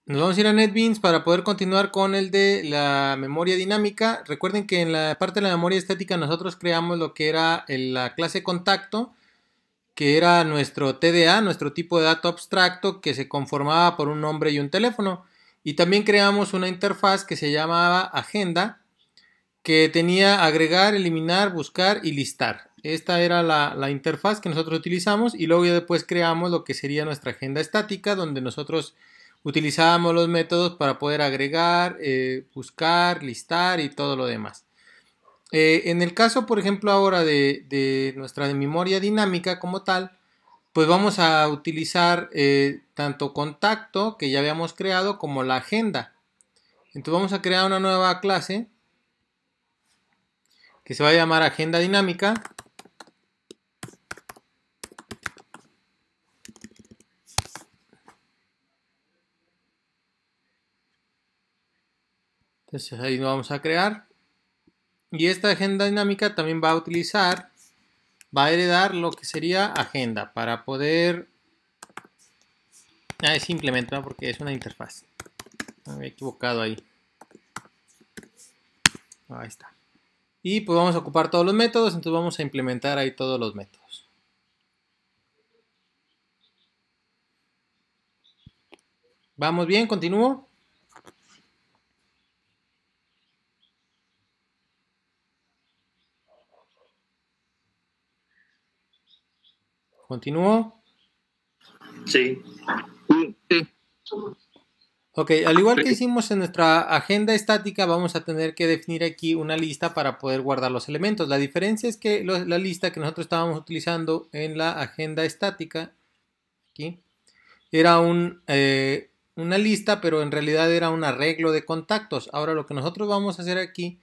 Nos vamos a ir a NetBeans para poder continuar con el de la memoria dinámica. Recuerden que en la parte de la memoria estática nosotros creamos lo que era la clase contacto, que era nuestro TDA, nuestro tipo de dato abstracto, que se conformaba por un nombre y un teléfono. Y también creamos una interfaz que se llamaba agenda, que tenía agregar, eliminar, buscar y listar. Esta era la interfaz que nosotros utilizamos, y luego ya después creamos lo que sería nuestra agenda estática, donde nosotros utilizábamos los métodos para poder agregar, buscar, listar y todo lo demás. En el caso, por ejemplo, ahora de nuestra memoria dinámica como tal, pues vamos a utilizar tanto contacto, que ya habíamos creado, como la agenda. Entonces vamos a crear una nueva clase que se va a llamar agenda dinámica. Entonces ahí lo vamos a crear. Y esta agenda dinámica también va a heredar lo que sería agenda para poder... es simplemente, ¿no? Porque es una interfaz. Me había equivocado ahí. Ahí está. Y pues vamos a ocupar todos los métodos, entonces vamos a implementar ahí todos los métodos. ¿Vamos bien? ¿Continúo? ¿Continúo? Sí. Sí. Ok, al igual que hicimos en nuestra agenda estática, vamos a tener que definir aquí una lista para poder guardar los elementos. La diferencia es que la lista que nosotros estábamos utilizando en la agenda estática, aquí, era una lista, pero en realidad era un arreglo de contactos. Ahora lo que nosotros vamos a hacer aquí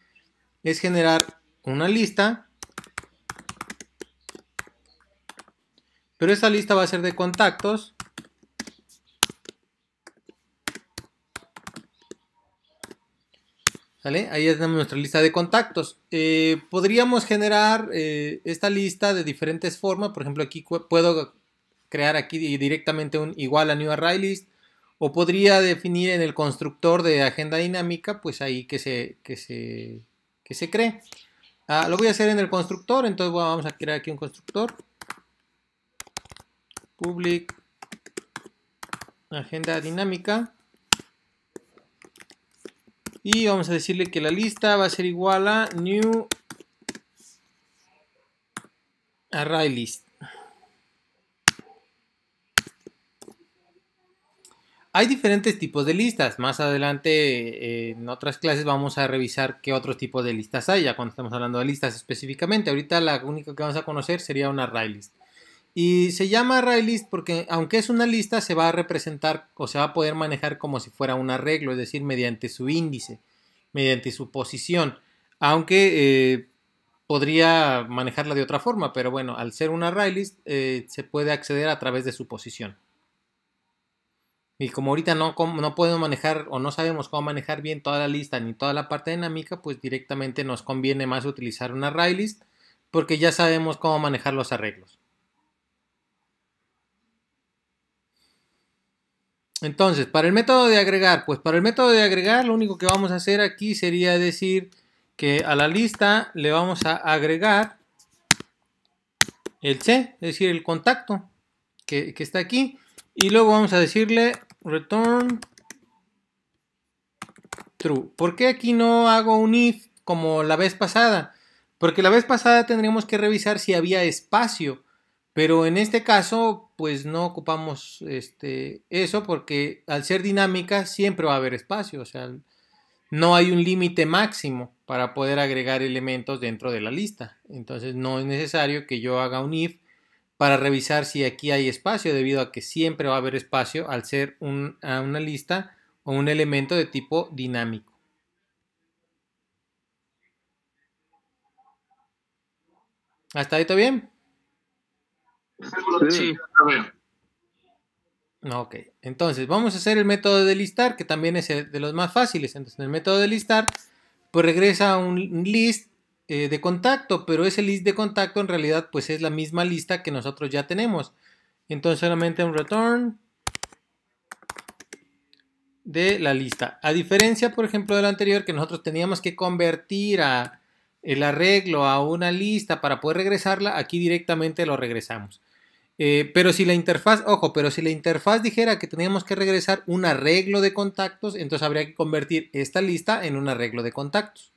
es generar una lista, pero esta lista va a ser de contactos. ¿Vale? Ahí tenemos nuestra lista de contactos. Podríamos generar esta lista de diferentes formas. Por ejemplo, aquí puedo crear aquí directamente un igual a new array list, o podría definir en el constructor de agenda dinámica, pues ahí que se cree. Lo voy a hacer en el constructor, entonces vamos a crear aquí un constructor. Public agenda dinámica. Y vamos a decirle que la lista va a ser igual a new array list. Hay diferentes tipos de listas. Más adelante en otras clases vamos a revisar qué otros tipos de listas hay, ya cuando estamos hablando de listas específicamente. Ahorita la única que vamos a conocer sería una array list. Y se llama array list porque aunque es una lista, se va a representar o se va a poder manejar como si fuera un arreglo, es decir, mediante su índice, mediante su posición. Aunque podría manejarla de otra forma, pero bueno, al ser una array list se puede acceder a través de su posición. Y como ahorita no podemos manejar o no sabemos cómo manejar bien toda la lista ni toda la parte dinámica, pues directamente nos conviene más utilizar una array list porque ya sabemos cómo manejar los arreglos. Entonces, para el método de agregar, pues para el método de agregar lo único que vamos a hacer aquí sería decir que a la lista le vamos a agregar el C, es decir, el contacto que está aquí, y luego vamos a decirle return true. ¿Por qué aquí no hago un if como la vez pasada? Porque la vez pasada tendríamos que revisar si había espacio, pero en este caso pues no ocupamos eso, porque al ser dinámica siempre va a haber espacio, o sea, no hay un límite máximo para poder agregar elementos dentro de la lista. Entonces no es necesario que yo haga un if para revisar si aquí hay espacio, debido a que siempre va a haber espacio al ser una lista o un elemento de tipo dinámico. ¿Hasta ahí todo bien? Sí, a ver. Ok, entonces vamos a hacer el método de listar, que también es de los más fáciles. Entonces en el método de listar, pues regresa un list de contacto, pero ese list de contacto en realidad pues es la misma lista que nosotros ya tenemos. Entonces solamente un return de la lista. A diferencia, por ejemplo, de la anterior, que nosotros teníamos que convertir el arreglo a una lista para poder regresarla, aquí directamente lo regresamos. Pero si la interfaz, ojo, pero si la interfaz dijera que teníamos que regresar un arreglo de contactos, entonces habría que convertir esta lista en un arreglo de contactos.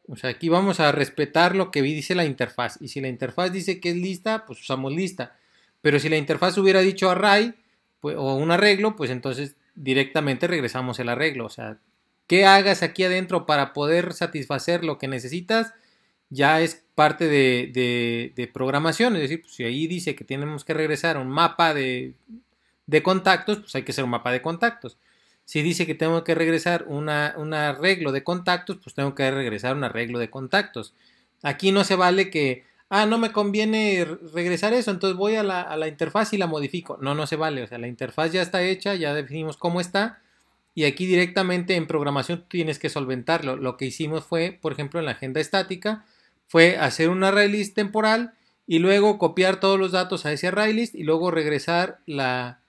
O sea, aquí vamos a respetar lo que dice la interfaz. Y si la interfaz dice que es lista, pues usamos lista. Pero si la interfaz hubiera dicho array pues, o un arreglo, pues entonces directamente regresamos el arreglo. O sea, ¿qué hagas aquí adentro para poder satisfacer lo que necesitas? Ya es parte de programación. Es decir, pues, si ahí dice que tenemos que regresar un mapa de contactos, pues hay que hacer un mapa de contactos. Si dice que tengo que regresar un arreglo de contactos, pues tengo que regresar un arreglo de contactos. Aquí no se vale que, no me conviene regresar eso, entonces voy a la interfaz y la modifico. No, no se vale. O sea, la interfaz ya está hecha, ya definimos cómo está. Y aquí directamente en programación tienes que solventarlo. Lo que hicimos fue, por ejemplo, en la agenda estática, fue hacer un array list temporal y luego copiar todos los datos a ese array list y luego regresar la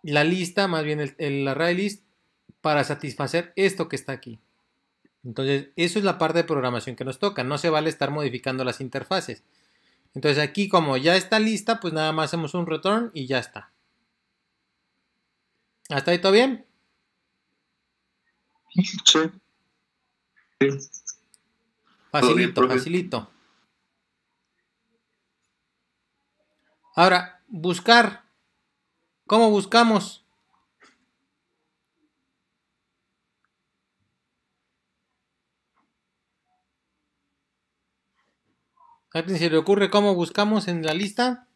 lista, más bien el array list, para satisfacer esto que está aquí. Entonces, eso es la parte de programación que nos toca. No se vale estar modificando las interfaces. Entonces, aquí como ya está lista, pues nada más hacemos un return y ya está. ¿Hasta ahí todo bien? Sí. Facilito, facilito. Ahora, buscar. ¿Cómo buscamos? ¿A alguien se le ocurre cómo buscamos en la lista?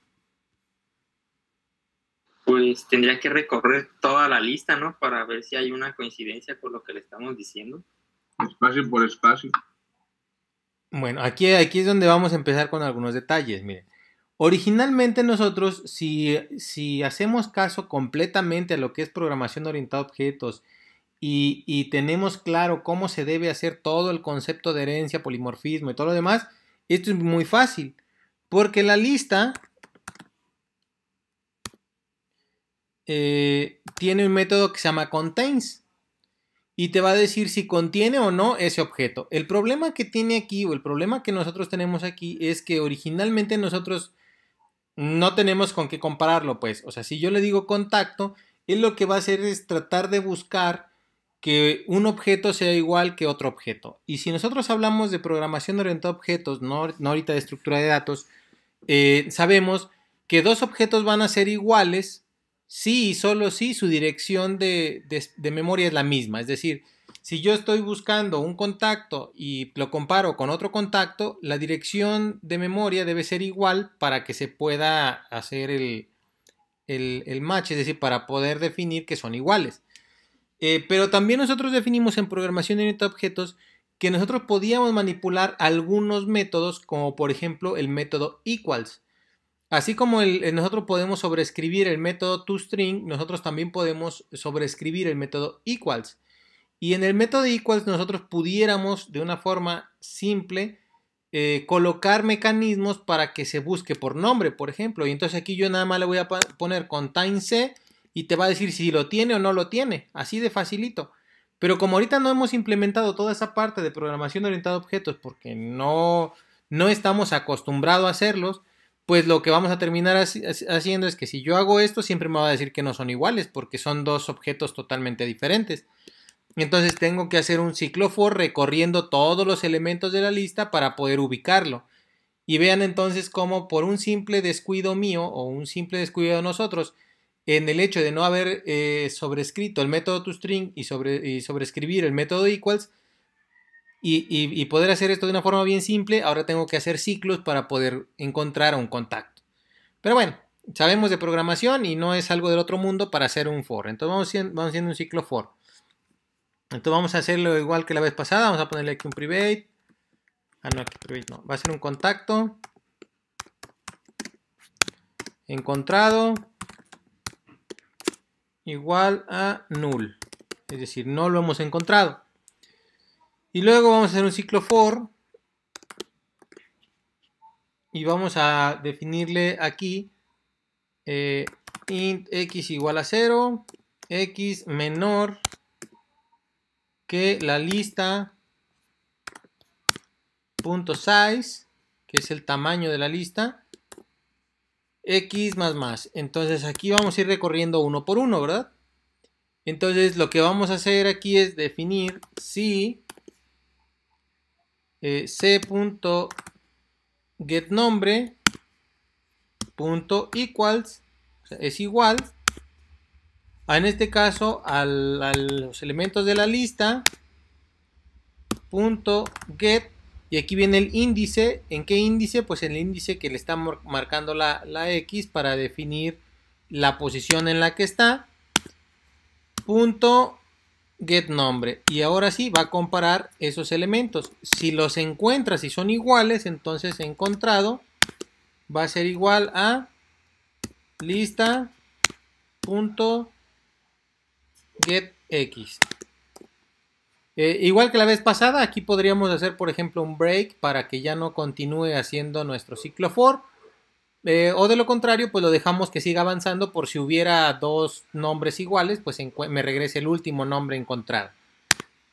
Pues tendría que recorrer toda la lista, ¿no? Para ver si hay una coincidencia con lo que le estamos diciendo. Espacio por espacio. Bueno, aquí es donde vamos a empezar con algunos detalles. Miren, originalmente nosotros, si hacemos caso completamente a lo que es programación orientada a objetos y tenemos claro cómo se debe hacer todo el concepto de herencia, polimorfismo y todo lo demás, esto es muy fácil. Porque la lista tiene un método que se llama contains. Y te va a decir si contiene o no ese objeto. El problema que tiene aquí, o el problema que nosotros tenemos aquí, es que originalmente nosotros no tenemos con qué compararlo, pues. O sea, si yo le digo contacto, él lo que va a hacer es tratar de buscar que un objeto sea igual que otro objeto. Y si nosotros hablamos de programación orientada a objetos, no ahorita de estructura de datos, sabemos que dos objetos van a ser iguales sí y solo si su dirección de memoria es la misma. Es decir, si yo estoy buscando un contacto y lo comparo con otro contacto, la dirección de memoria debe ser igual para que se pueda hacer el match, es decir, para poder definir que son iguales. Pero también nosotros definimos en programación orientada a objetos que nosotros podíamos manipular algunos métodos, como por ejemplo el método equals. Así como nosotros podemos sobreescribir el método toString, nosotros también podemos sobreescribir el método equals. Y en el método equals nosotros pudiéramos de una forma simple colocar mecanismos para que se busque por nombre, por ejemplo. Y entonces aquí yo nada más le voy a poner containC y te va a decir si lo tiene o no lo tiene. Así de facilito. Pero como ahorita no hemos implementado toda esa parte de programación orientada a objetos porque no estamos acostumbrados a hacerlos, pues lo que vamos a terminar haciendo es que si yo hago esto, siempre me va a decir que no son iguales, porque son dos objetos totalmente diferentes. Entonces tengo que hacer un ciclo for recorriendo todos los elementos de la lista para poder ubicarlo. Y vean entonces cómo por un simple descuido mío o un simple descuido de nosotros, en el hecho de no haber sobrescrito el método toString y sobreescribir el método equals, y poder hacer esto de una forma bien simple, ahora tengo que hacer ciclos para poder encontrar un contacto. Pero bueno, sabemos de programación y no es algo del otro mundo para hacer un for. Entonces vamos haciendo un ciclo for. Entonces vamos a hacerlo igual que la vez pasada. Vamos a ponerle aquí un private. No, aquí private no. Va a ser un contacto. Encontrado. Igual a null. Es decir, no lo hemos encontrado. Y luego vamos a hacer un ciclo for y vamos a definirle aquí int x igual a 0 X menor que la lista punto size, que es el tamaño de la lista, X más. Entonces aquí vamos a ir recorriendo uno por uno, ¿verdad? Entonces lo que vamos a hacer aquí es definir si c.getNombre punto equals, o sea, es igual a, en este caso a los elementos de la lista punto get, y aquí viene el índice. ¿En qué índice? Pues el índice que le está marcando la X para definir la posición en la que está, punto getNombre, y ahora sí va a comparar esos elementos. Si los encuentra, si son iguales, entonces encontrado va a ser igual a lista punto getX. Igual que la vez pasada, aquí podríamos hacer, por ejemplo, un break para que ya no continúe haciendo nuestro ciclo for. O de lo contrario, pues lo dejamos que siga avanzando por si hubiera dos nombres iguales, pues me regrese el último nombre encontrado.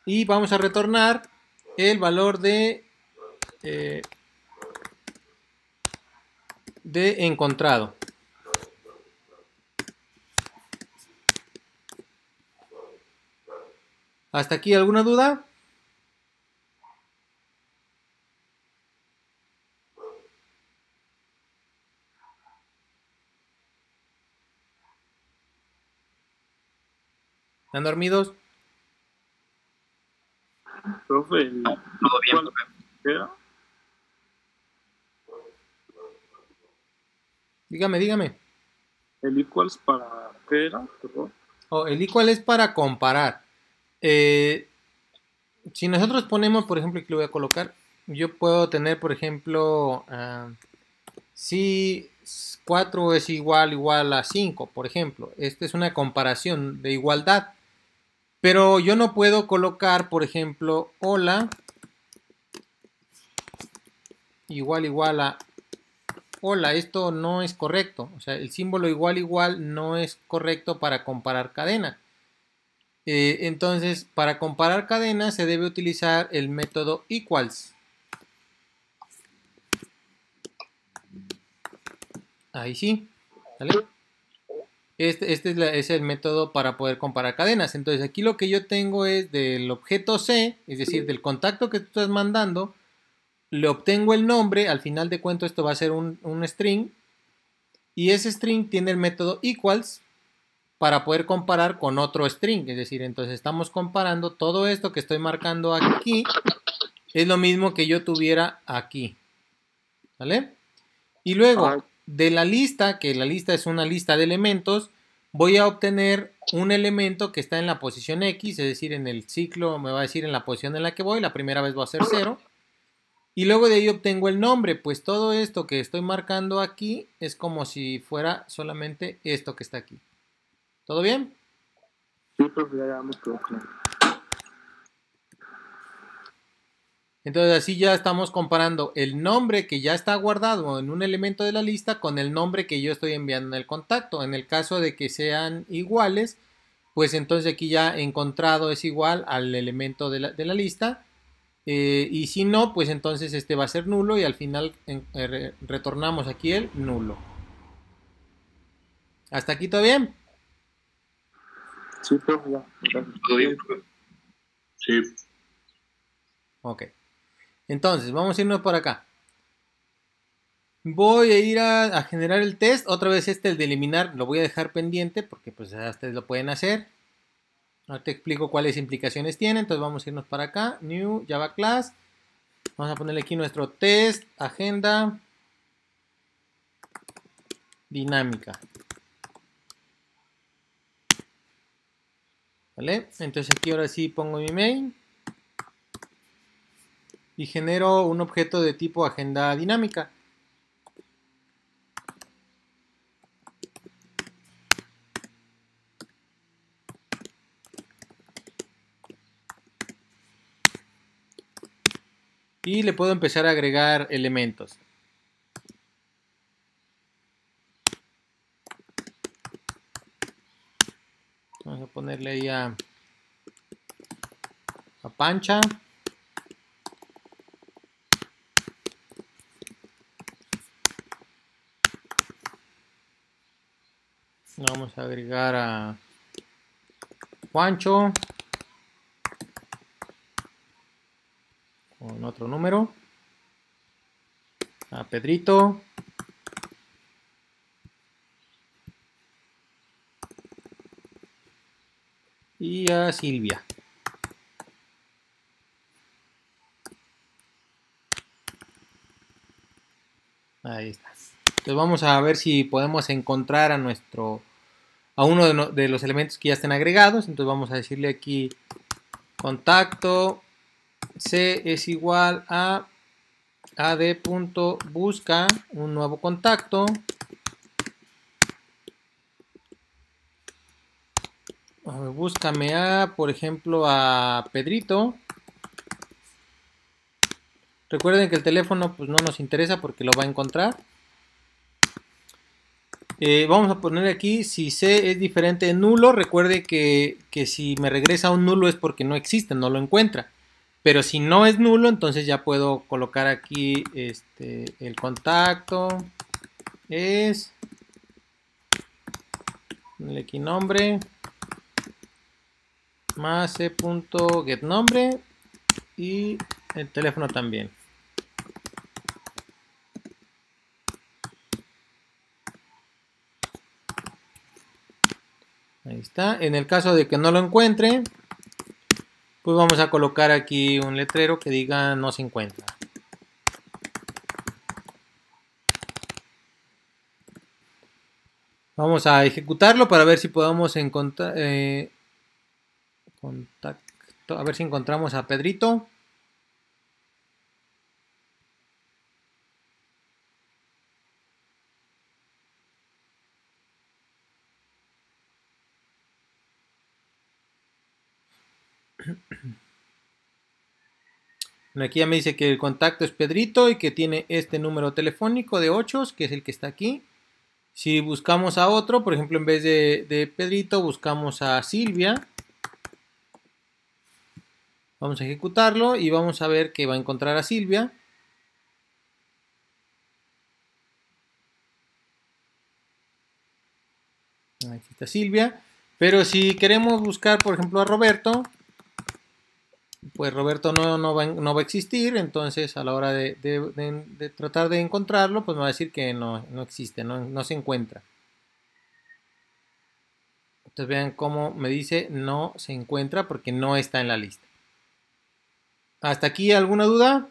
Y vamos a retornar el valor de encontrado. ¿Hasta aquí alguna duda? ¿Están dormidos? Profe, Todo bien, profe. ¿qué era? Dígame. ¿El equals para qué era? Perdón. Oh, el equal es para comparar. Si nosotros ponemos, por ejemplo, aquí lo voy a colocar, yo puedo tener, por ejemplo, si 4 es igual a 5, por ejemplo. Esta es una comparación de igualdad. Pero yo no puedo colocar, por ejemplo, hola igual a hola. Esto no es correcto. O sea, el símbolo igual no es correcto para comparar cadena. Entonces, para comparar cadenas se debe utilizar el método equals. Ahí sí, ¿vale? Este es el método para poder comparar cadenas. Entonces, aquí lo que yo tengo es del objeto C, es decir, del contacto que tú estás mandando, le obtengo el nombre. Al final de cuentas, esto va a ser un string, y ese string tiene el método equals para poder comparar con otro string. Es decir, entonces estamos comparando todo esto que estoy marcando aquí, es lo mismo que yo tuviera aquí, ¿vale? Y luego de la lista, que la lista es una lista de elementos, voy a obtener un elemento que está en la posición X, es decir, en el ciclo me va a decir en la posición en la que voy. La primera vez va a ser 0, y luego de ahí obtengo el nombre. Pues todo esto que estoy marcando aquí es como si fuera solamente esto que está aquí. ¿Todo bien? Sí, profe, ya me quedó claro. Entonces así ya estamos comparando el nombre que ya está guardado en un elemento de la lista con el nombre que yo estoy enviando en el contacto. En el caso de que sean iguales, pues entonces aquí ya encontrado es igual al elemento de la lista. Y si no, pues entonces este va a ser nulo, y al final retornamos aquí el nulo. ¿Hasta aquí todo bien? Sí, profe, ya. Gracias. Todo bien, profe. Sí. Ok. Entonces, vamos a irnos por acá. Voy a ir a generar el test. Otra vez el de eliminar lo voy a dejar pendiente porque pues ya ustedes lo pueden hacer. Ahora te explico cuáles implicaciones tiene. Entonces vamos a irnos para acá. New Java Class. Vamos a ponerle aquí nuestro test, agenda dinámica. ¿Vale? Entonces aquí ahora sí pongo mi main. Y genero un objeto de tipo agenda dinámica. Y le puedo empezar a agregar elementos. Vamos a ponerle ahí a Pancha. Vamos a agregar a Juancho con otro número, a Pedrito y a Silvia. Ahí está. Entonces vamos a ver si podemos encontrar a uno de los elementos que ya estén agregados. Entonces vamos a decirle aquí contacto C es igual a ad.busca un nuevo contacto. Búscame por ejemplo, a Pedrito. Recuerden que el teléfono pues no nos interesa porque lo va a encontrar. Vamos a poner aquí si C es diferente de nulo. Recuerde que si me regresa un nulo es porque no existe, no lo encuentra. Pero si no es nulo, entonces ya puedo colocar aquí el contacto es, ponle aquí nombre más c.getNombre y el teléfono también. Ahí está. En el caso de que no lo encuentre, pues vamos a colocar aquí un letrero que diga no se encuentra. Vamos a ejecutarlo para ver si podemos encontrar contacto, a ver si encontramos a Pedrito. Aquí ya me dice que el contacto es Pedrito y que tiene este número telefónico de 8, que es el que está aquí. Si buscamos a otro, por ejemplo, en vez de Pedrito, buscamos a Silvia. Vamos a ejecutarlo y vamos a ver que va a encontrar a Silvia. Aquí está Silvia. Pero si queremos buscar, por ejemplo, a Roberto, pues Roberto no va a existir. Entonces, a la hora de tratar de encontrarlo, pues me va a decir que no existe, no se encuentra. Entonces vean cómo me dice no se encuentra porque no está en la lista. ¿Hasta aquí alguna duda?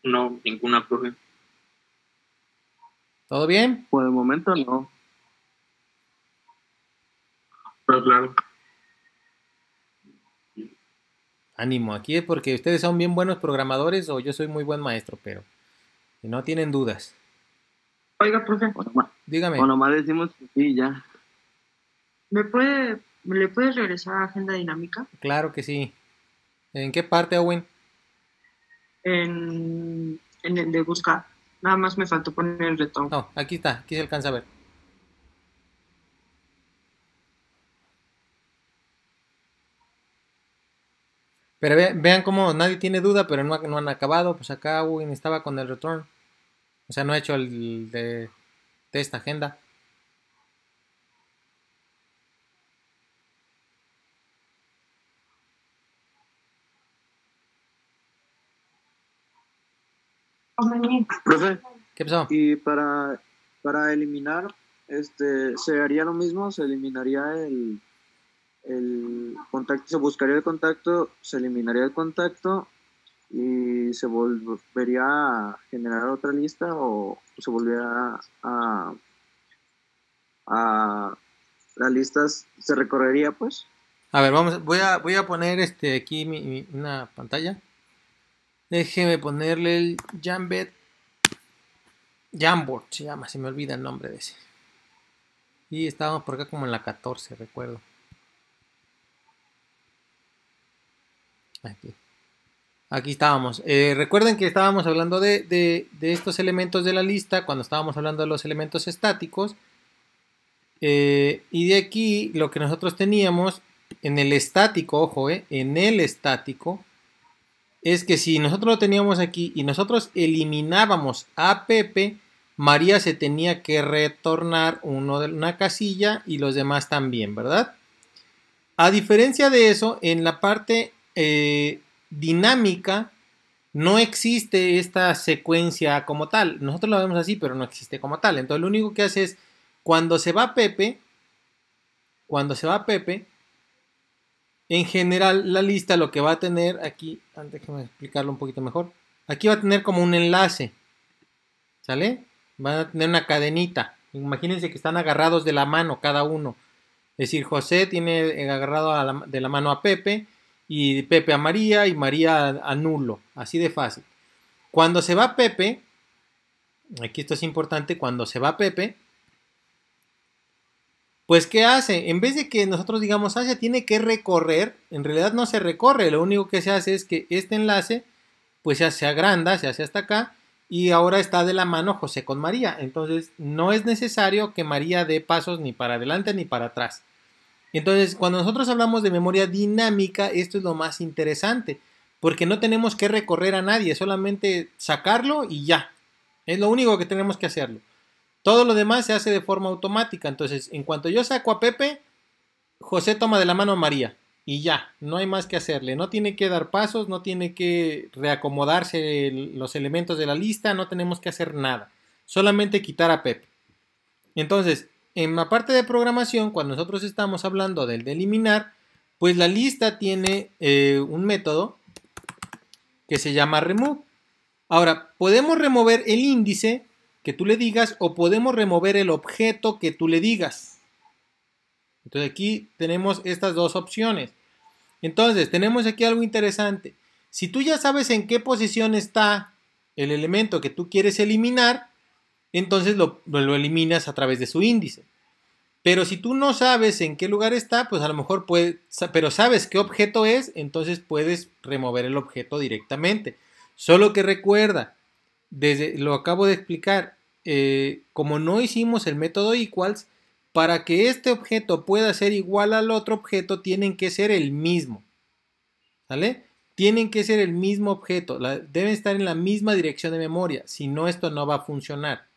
No, ninguna, profe. ¿Todo bien? Por el momento no. Pero claro. Ánimo, aquí es porque ustedes son bien buenos programadores o yo soy muy buen maestro, pero si no tienen dudas. Oiga, profe, Dígame. O nomás decimos que sí, ya. ¿le puedes regresar a agenda dinámica? Claro que sí. ¿En qué parte, Owen? En el de buscar. Nada más me faltó poner el retorno. No, aquí está, aquí se alcanza a ver. Pero vean cómo nadie tiene duda, pero no han acabado. Pues acá Owen estaba con el return. O sea, no ha hecho el de esta agenda. Profe, ¿Qué pasó? y para eliminar, se haría lo mismo, se eliminaría el contacto, se buscaría el contacto, se eliminaría el contacto y se volvería a generar otra lista o se volvería a las listas, se recorrería pues. A ver, voy a poner aquí una pantalla. Déjeme ponerle el Jamboard se llama, se me olvida el nombre de ese. Y estábamos por acá como en la 14, recuerdo. Aquí estábamos. Recuerden que estábamos hablando de estos elementos de la lista cuando estábamos hablando de los elementos estáticos. Y de aquí lo que nosotros teníamos en el estático, ojo, en el estático, es que si nosotros lo teníamos aquí y nosotros eliminábamos a Pepe, María se tenía que retornar una casilla y los demás también, ¿verdad? A diferencia de eso, en la parte dinámica no existe esta secuencia como tal. Nosotros la vemos así, pero no existe como tal. Entonces lo único que hace es, cuando se va Pepe, en general la lista lo que va a tener aquí, déjame explicarlo un poquito mejor, aquí va a tener como un enlace, ¿sale? Va a tener una cadenita. Imagínense que están agarrados de la mano cada uno. Es decir, José tiene agarrado de la mano a Pepe, y Pepe a María, y María a Nulo. Así de fácil. Cuando se va Pepe, aquí esto es importante, cuando se va Pepe, pues ¿qué hace? En vez de que nosotros digamos, se tiene que recorrer, en realidad no se recorre. Lo único que se hace es que este enlace, pues se agranda, se hace hasta acá, y ahora está de la mano José con María. Entonces no es necesario que María dé pasos ni para adelante ni para atrás. Entonces, cuando nosotros hablamos de memoria dinámica, esto es lo más interesante, porque no tenemos que recorrer a nadie, solamente sacarlo y ya. Es lo único que tenemos que hacerlo. Todo lo demás se hace de forma automática. Entonces, en cuanto yo saco a Pepe, José toma de la mano a María y ya, no hay más que hacerle. No tiene que dar pasos, no tiene que reacomodarse los elementos de la lista, no tenemos que hacer nada. Solamente quitar a Pepe. Entonces, en la parte de programación, cuando nosotros estamos hablando del de eliminar, pues la lista tiene un método que se llama remove. Ahora, podemos remover el índice que tú le digas o podemos remover el objeto que tú le digas. Entonces aquí tenemos estas dos opciones. Entonces, tenemos aquí algo interesante. Si tú ya sabes en qué posición está el elemento que tú quieres eliminar, entonces lo eliminas a través de su índice. Pero si tú no sabes en qué lugar está, pues a lo mejor pero sabes qué objeto es, entonces puedes remover el objeto directamente. Solo que recuerda, lo acabo de explicar, como no hicimos el método equals, para que este objeto pueda ser igual al otro objeto, tienen que ser el mismo. ¿Sale? Tienen que ser el mismo objeto, deben estar en la misma dirección de memoria, si no esto no va a funcionar.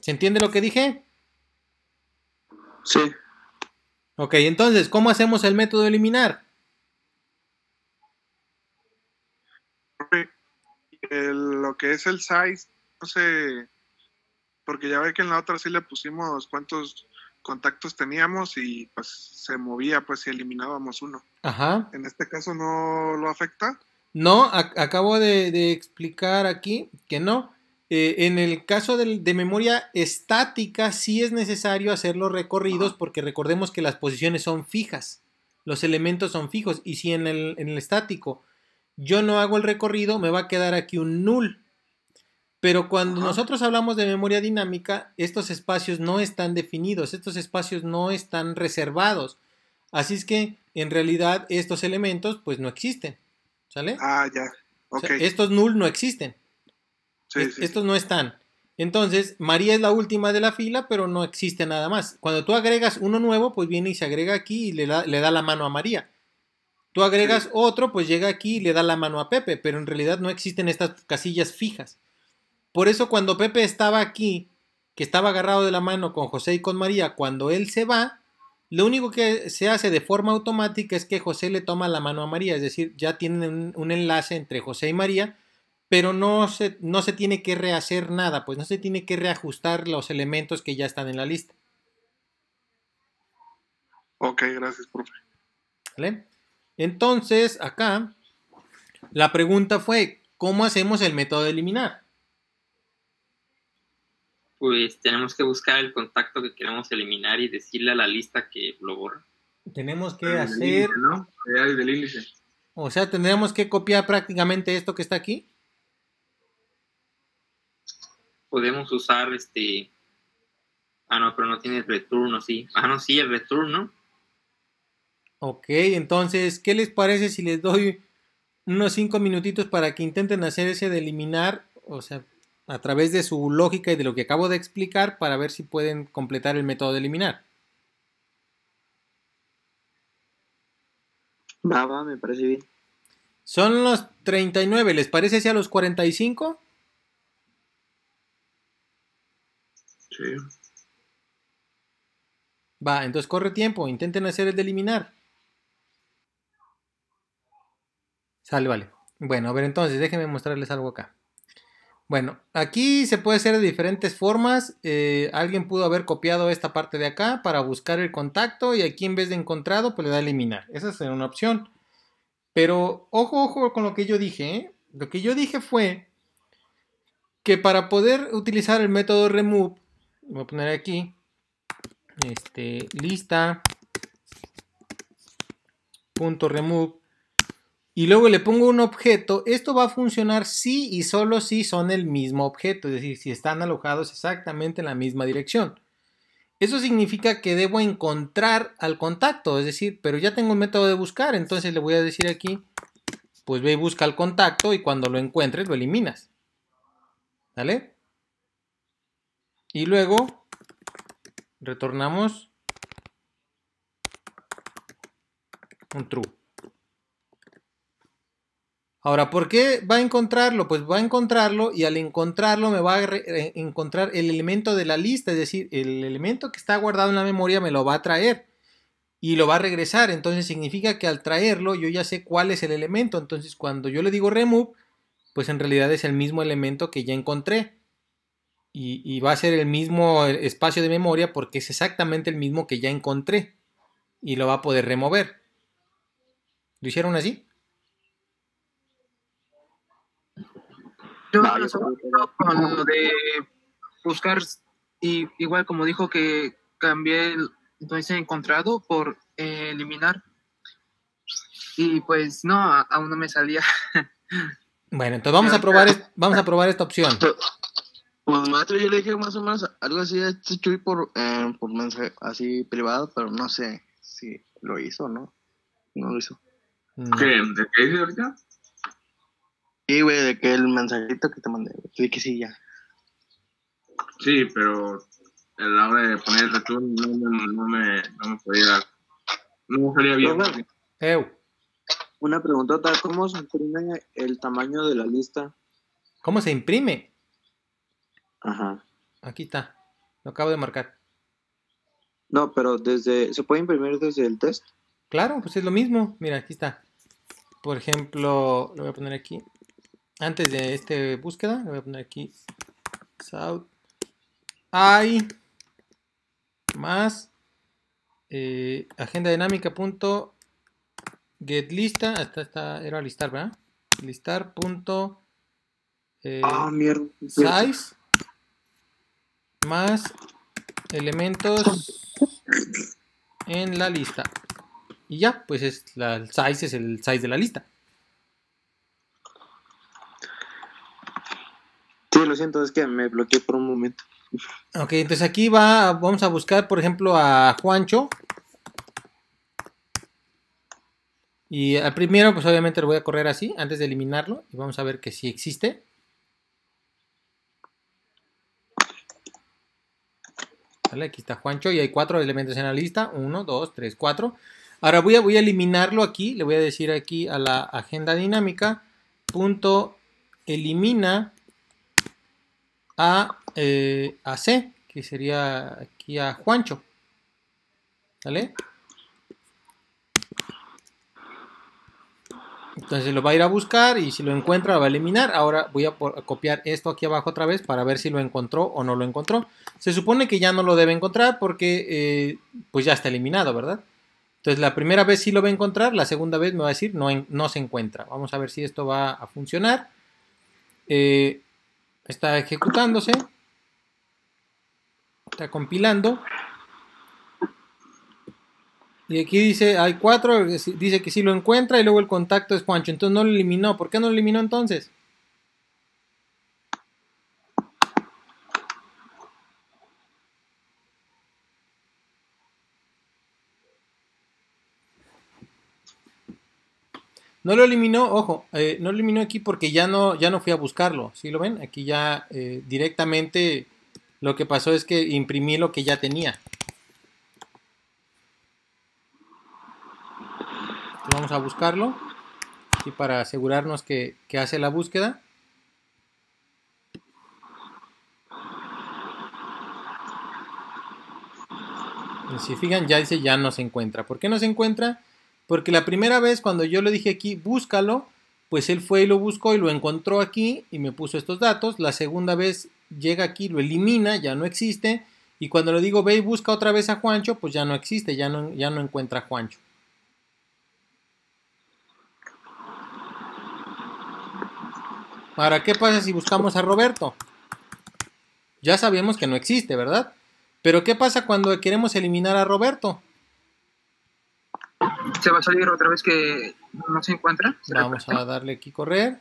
¿Se entiende lo que dije? Sí. Ok, entonces, ¿cómo hacemos el método de eliminar? Lo que es el size, no sé, porque ya ve que en la otra sí le pusimos cuántos contactos teníamos y pues se movía pues si eliminábamos uno. Ajá. ¿En este caso no lo afecta? No, acabo de explicar aquí que no. En el caso de memoria estática sí es necesario hacer los recorridos porque recordemos que las posiciones son fijas, los elementos son fijos, y si en el estático yo no hago el recorrido, me va a quedar aquí un null. Pero cuando nosotros hablamos de memoria dinámica, estos espacios no están definidos, estos espacios no están reservados. Así es que en realidad estos elementos pues no existen. ¿Sale? Ah, ya. Ok. O sea, estos null no existen. Sí, estos no están. Entonces, María es la última de la fila, pero no existe nada más. Cuando tú agregas uno nuevo, pues viene y se agrega aquí y le da la mano a María. Tú agregas otro, pues llega aquí y le da la mano a Pepe, pero en realidad no existen estas casillas fijas. Por eso cuando Pepe estaba aquí, que estaba agarrado de la mano con José y con María, cuando él se va, lo único que se hace de forma automática es que José le toma la mano a María, es decir, ya tienen un enlace entre José y María, pero no se tiene que rehacer nada, pues no se tiene que reajustar los elementos que ya están en la lista. Ok, gracias, profe. ¿Vale? Entonces, acá, la pregunta fue, ¿cómo hacemos el método de eliminar? Pues tenemos que buscar el contacto que queremos eliminar y decirle a la lista que lo borra. Tenemos que Del hacer... índice, ¿no? Del índice. O sea, tendríamos que copiar prácticamente esto que está aquí. Podemos usar Ah, no, pero no tiene return, ¿o sí? Ah, no, sí, el return, ¿no? Ok, entonces, ¿qué les parece si les doy unos 5 minutitos para que intenten hacer ese de eliminar? O sea, a través de su lógica y de lo que acabo de explicar para ver si pueden completar el método de eliminar. Va, me parece bien. Son los 39, ¿les parece si a los 45? Sí. Va, entonces corre tiempo, intenten hacer el de eliminar. Sale, vale. Bueno, a ver, entonces déjenme mostrarles algo acá. Bueno, aquí se puede hacer de diferentes formas. Alguien pudo haber copiado esta parte de acá para buscar el contacto y aquí en vez de encontrado, pues le da a eliminar. Esa es una opción. Pero ojo, ojo con lo que yo dije, ¿eh? Lo que yo dije fue que para poder utilizar el método remove, voy a poner aquí, lista.remove y luego le pongo un objeto, esto va a funcionar si y solo si son el mismo objeto, es decir, si están alojados exactamente en la misma dirección. Eso significa que debo encontrar al contacto, es decir, pero ya tengo un método de buscar, entonces le voy a decir aquí, pues ve y busca el contacto y cuando lo encuentres lo eliminas. ¿Vale? Y luego retornamos un true. Ahora, ¿por qué va a encontrarlo? Pues va a encontrarlo y al encontrarlo me va a encontrar el elemento de la lista, es decir, el elemento que está guardado en la memoria me lo va a traer y lo va a regresar. Entonces significa que al traerlo yo ya sé cuál es el elemento. Entonces cuando yo le digo remove, pues en realidad es el mismo elemento que ya encontré. Y va a ser el mismo espacio de memoria porque es exactamente el mismo que ya encontré. Y lo va a poder remover. ¿Lo hicieron así? Yo No, lo yo creo segundo con lo de buscar, y igual como dijo que cambié entonces encontrado por eliminar, y pues no, aún no me salía. Bueno, entonces vamos a probar esta opción. Pues maestro, yo le dije más o menos algo así a este Chuy por mensaje así privado, pero no sé si lo hizo o no. No lo hizo. No. ¿Qué? ¿De qué dice ahorita? Sí, güey, de que el mensajito que te mandé, güey. Te dije que sí, ya. Sí, pero a la hora de poner el return no me podía. No me salía bien. Profe, una preguntota, ¿cómo se imprime el tamaño de la lista? ¿Cómo se imprime? Ajá. Aquí está. Lo acabo de marcar. No, pero ¿se puede imprimir desde el test? Claro, pues es lo mismo. Mira, aquí está. Por ejemplo, lo voy a poner aquí. Antes de este búsqueda, le voy a poner aquí south i más agenda dinámica punto get lista. Hasta esta era listar, ¿verdad? Listar punto Mierda. size más elementos en la lista. Y ya, pues el size es el size de la lista. Sí, lo siento, es que me bloqueé por un momento. Ok, entonces aquí vamos a buscar, por ejemplo, a Juancho. Y al primero, pues obviamente lo voy a correr así, antes de eliminarlo. Y vamos a ver que sí existe. Vale, aquí está Juancho y hay 4 elementos en la lista. 1, 2, 3, 4. Ahora voy a eliminarlo aquí. Le voy a decir aquí a la agenda dinámica. Punto elimina a C, que sería aquí a Juancho. ¿Vale? Entonces lo va a ir a buscar y si lo encuentra lo va a eliminar. Ahora voy a copiar esto aquí abajo otra vez para ver si lo encontró o no lo encontró. Se supone que ya no lo debe encontrar porque pues ya está eliminado, ¿verdad? Entonces la primera vez sí lo va a encontrar, la segunda vez me va a decir no se encuentra. Vamos a ver si esto va a funcionar. Está ejecutándose. Está compilando. Y aquí dice, hay 4, dice que sí lo encuentra y luego el contacto es Juancho. Entonces no lo eliminó. ¿Por qué no lo eliminó entonces? No lo eliminó, ojo, no lo eliminó aquí porque ya no fui a buscarlo. ¿Sí lo ven? Aquí ya directamente lo que pasó es que imprimí lo que ya tenía. Entonces vamos a buscarlo. Y para asegurarnos que hace la búsqueda. Y si fijan, ya dice ya no se encuentra. ¿Por qué no se encuentra? Porque la primera vez cuando yo le dije aquí, búscalo, pues él fue y lo buscó y lo encontró aquí y me puso estos datos. La segunda vez llega aquí, lo elimina, ya no existe. Y cuando le digo ve y busca otra vez a Juancho, pues ya no existe, ya no encuentra a Juancho. Ahora, ¿qué pasa si buscamos a Roberto? Ya sabemos que no existe, ¿verdad? Pero ¿qué pasa cuando queremos eliminar a Roberto? Se va a salir otra vez que no se encuentra. Vamos a darle aquí correr.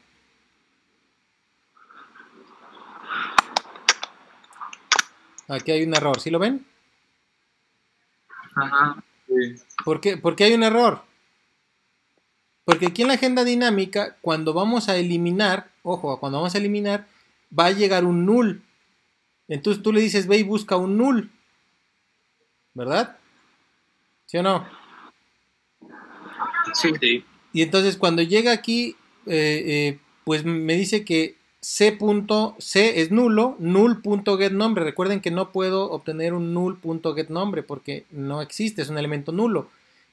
Aquí hay un error, ¿sí lo ven? Ajá. Sí. ¿Por qué hay un error? Porque aquí en la agenda dinámica, cuando vamos a eliminar, ojo, cuando vamos a eliminar, va a llegar un null. Entonces tú le dices, ve y busca un null. ¿Verdad? ¿Sí o no? Sí. Sí. Y entonces cuando llega aquí, pues me dice que C es nulo, null.getNombre. Recuerden que no puedo obtener un null.getNombre porque no existe, es un elemento nulo.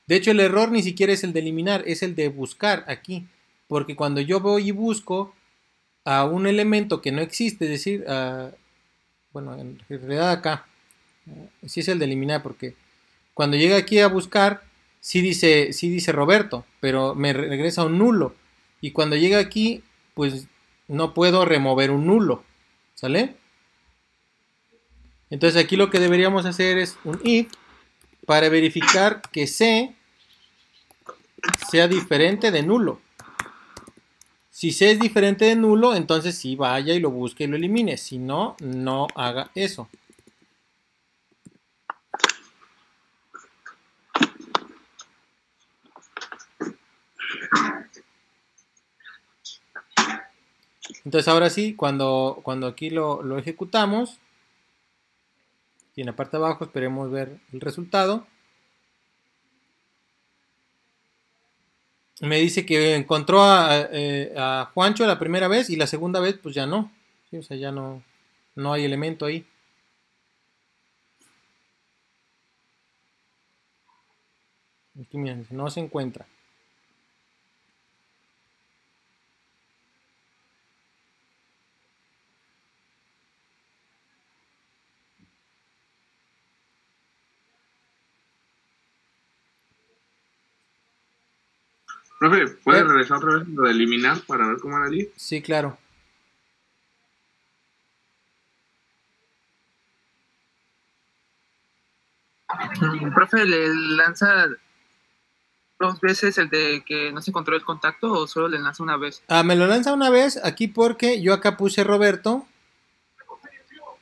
De hecho, el error ni siquiera es el de eliminar, es el de buscar aquí. Porque cuando yo voy y busco a un elemento que no existe, es decir, bueno, en realidad acá, sí es el de eliminar, porque cuando llega aquí a buscar, sí dice Roberto, pero me regresa un nulo. Y cuando llega aquí, pues no puedo remover un nulo, ¿sale? Entonces aquí lo que deberíamos hacer es un if para verificar que C sea diferente de nulo. Si C es diferente de nulo, entonces sí vaya y lo busque y lo elimine. Si no, no haga eso. Entonces ahora sí, cuando aquí lo ejecutamos, y en la parte de abajo esperemos ver el resultado. Me dice que encontró a Juancho la primera vez y la segunda vez pues ya no. ¿Sí? O sea, ya no hay elemento ahí. Aquí miren, no se encuentra. Profe, ¿puedes regresar otra vez lo de eliminar para ver cómo era el if? Sí, claro. Profe, ¿le lanza 2 veces el de que no se encontró el contacto o solo le lanza una vez? Me lo lanza una vez aquí porque yo acá puse Roberto.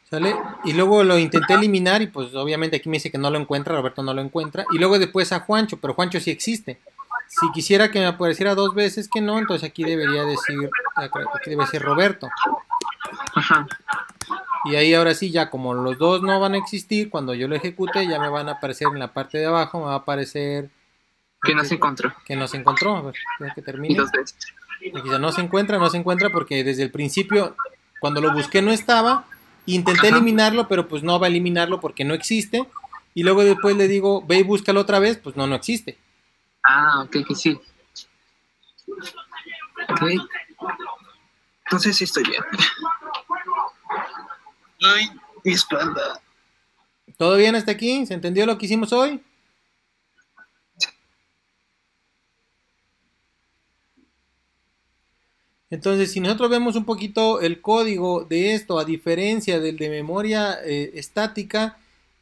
¿Sale? Y luego lo intenté eliminar y pues obviamente aquí me dice que no lo encuentra, Roberto no lo encuentra. Y luego después a Juancho, pero Juancho sí existe. Si quisiera que me apareciera 2 veces que no, entonces aquí debería decir, aquí debe ser Roberto. Ajá. Y ahí ahora sí, ya como los dos no van a existir, cuando yo lo ejecute ya me van a aparecer en la parte de abajo, me va a aparecer... Que no se encontró. Que no se encontró, a ver, ya que termine. Y 2 veces. Aquí ya no se encuentra porque desde el principio, cuando lo busqué no estaba, intenté eliminarlo, pero pues no va a eliminarlo porque no existe, y luego después le digo, ve y búscalo otra vez, pues no existe. Ah, ok, que sí. Ok. Entonces sí estoy bien. Ay, mi espalda. ¿Todo bien hasta aquí? ¿Se entendió lo que hicimos hoy? Entonces, si nosotros vemos un poquito el código de esto, a diferencia del de memoria estática,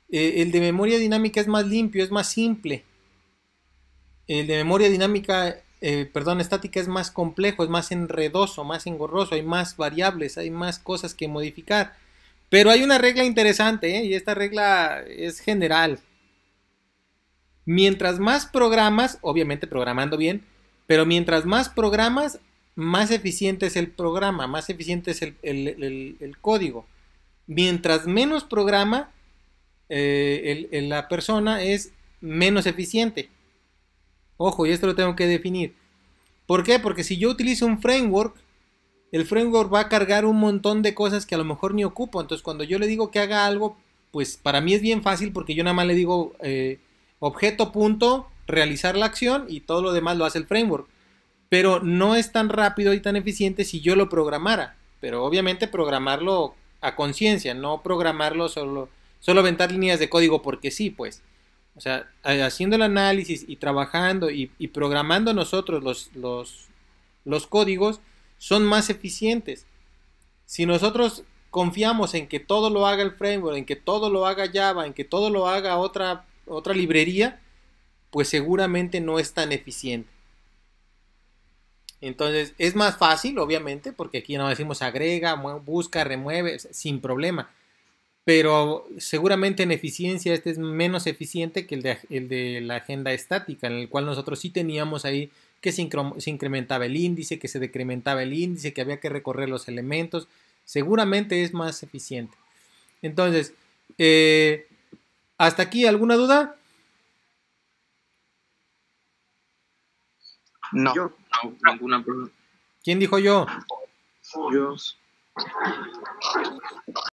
el de memoria dinámica es más limpio, es más simple. El de memoria dinámica, estática es más complejo, es más enredoso, más engorroso, hay más variables, hay más cosas que modificar. Pero hay una regla interesante, y esta regla es general. Mientras más programas, obviamente programando bien, Pero mientras más programas, más eficiente es el programa, más eficiente es el código. Mientras menos programa, la persona es menos eficiente. Ojo, y esto lo tengo que definir. ¿Por qué? Porque si yo utilizo un framework, el framework va a cargar un montón de cosas que a lo mejor ni ocupo. Entonces, cuando yo le digo que haga algo, pues para mí es bien fácil porque yo nada más le digo objeto punto, realizar la acción y todo lo demás lo hace el framework. Pero no es tan rápido y tan eficiente si yo lo programara. Pero obviamente programarlo a conciencia, no programarlo solo aventar líneas de código porque sí, pues. O sea, haciendo el análisis y trabajando y programando nosotros los códigos son más eficientes. Si nosotros confiamos en que todo lo haga el framework, en que todo lo haga Java, en que todo lo haga otra librería, pues seguramente no es tan eficiente. Entonces es más fácil, obviamente, porque aquí no decimos agrega, busca, remueve, sin problema. Pero seguramente en eficiencia este es menos eficiente que el de la agenda estática, en el cual nosotros sí teníamos ahí que se incrementaba el índice, que se decrementaba el índice, que había que recorrer los elementos. Seguramente es más eficiente. Entonces, ¿hasta aquí alguna duda? No. No, ninguna pregunta. ¿Quién dijo yo? Yo.